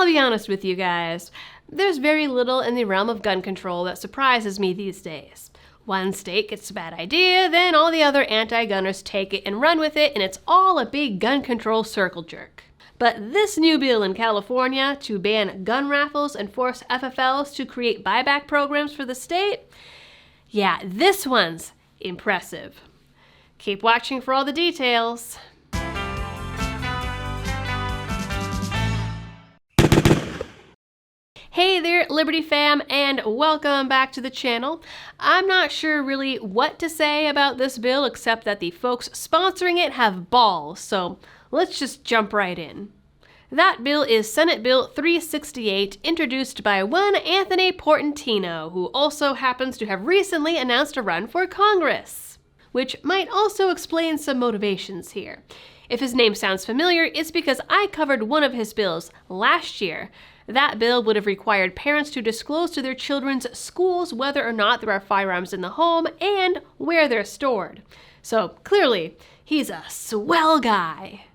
I'll be honest with you guys. There's very little in the realm of gun control that surprises me these days. One state gets a bad idea, then all the other anti-gunners take it and run with it, and it's all a big gun control circle jerk. But this new bill in California to ban gun raffles and force FFLs to create buyback programs for the state, yeah, this one's impressive. Keep watching for all the details. Hey there, Liberty fam, and welcome back to the channel. I'm not sure really what to say about this bill except that the folks sponsoring it have balls, so let's just jump right in. That bill is Senate Bill 368, introduced by one Anthony Portantino, who also happens to have recently announced a run for Congress, which might also explain some motivations here. If his name sounds familiar, it's because I covered one of his bills last year. That bill would have required parents to disclose to their children's schools whether or not there are firearms in the home and where they're stored. So clearly, he's a swell guy.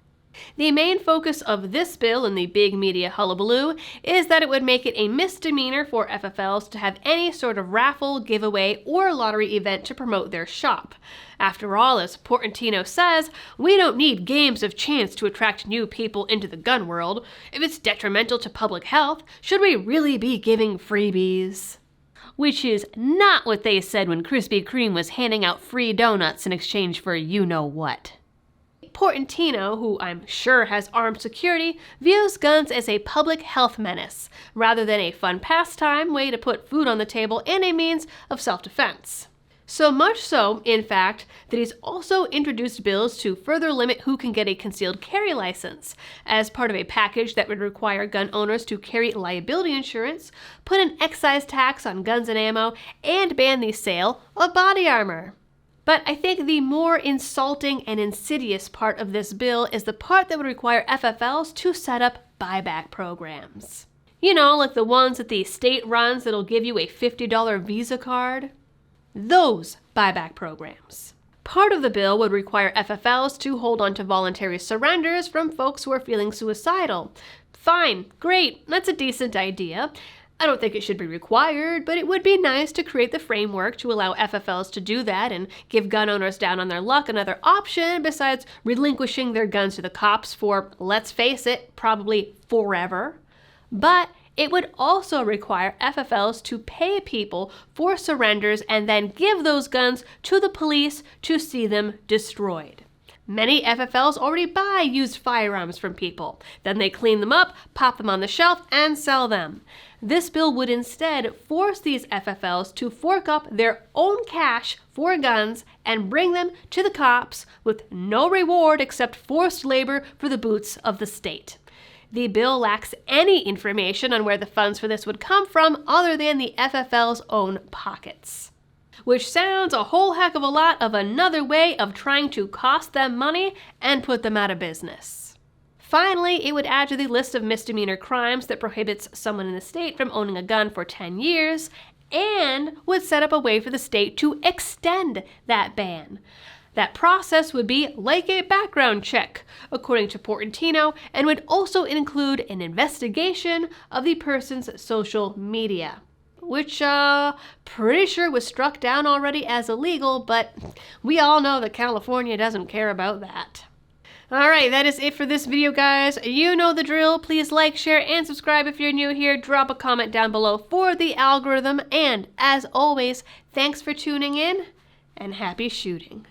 The main focus of this bill in the big media hullabaloo is that it would make it a misdemeanor for FFLs to have any sort of raffle, giveaway, or lottery event to promote their shop. After all, as Portantino says, we don't need games of chance to attract new people into the gun world. If it's detrimental to public health, should we really be giving freebies? Which is not what they said when Krispy Kreme was handing out free donuts in exchange for you-know-what. Portantino, who I'm sure has armed security, views guns as a public health menace, rather than a fun pastime, way to put food on the table, and a means of self-defense. So much so, in fact, that he's also introduced bills to further limit who can get a concealed carry license, as part of a package that would require gun owners to carry liability insurance, put an excise tax on guns and ammo, and ban the sale of body armor. But I think the more insulting and insidious part of this bill is the part that would require FFLs to set up buyback programs. You know, like the ones that the state runs that'll give you a $50 Visa card. Those buyback programs. Part of the bill would require FFLs to hold on to voluntary surrenders from folks who are feeling suicidal. Fine, great, that's a decent idea. I don't think it should be required, but it would be nice to create the framework to allow FFLs to do that and give gun owners down on their luck another option besides relinquishing their guns to the cops for, let's face it, probably forever. But it would also require FFLs to pay people for surrenders and then give those guns to the police to see them destroyed. Many FFLs already buy used firearms from people. Then they clean them up, pop them on the shelf, and sell them. This bill would instead force these FFLs to fork up their own cash for guns and bring them to the cops with no reward except forced labor for the boots of the state. The bill lacks any information on where the funds for this would come from other than the FFL's own pockets. Which sounds a whole heck of a lot of another way of trying to cost them money and put them out of business. Finally, it would add to the list of misdemeanor crimes that prohibits someone in the state from owning a gun for 10 years and would set up a way for the state to extend that ban. That process would be like a background check, according to Portantino, and would also include an investigation of the person's social media, which pretty sure was struck down already as illegal, but we all know that California doesn't care about that. Alright, that is it for this video, guys. You know the drill. Please like, share, and subscribe if you're new here. Drop a comment down below for the algorithm. And as always, thanks for tuning in, and happy shooting.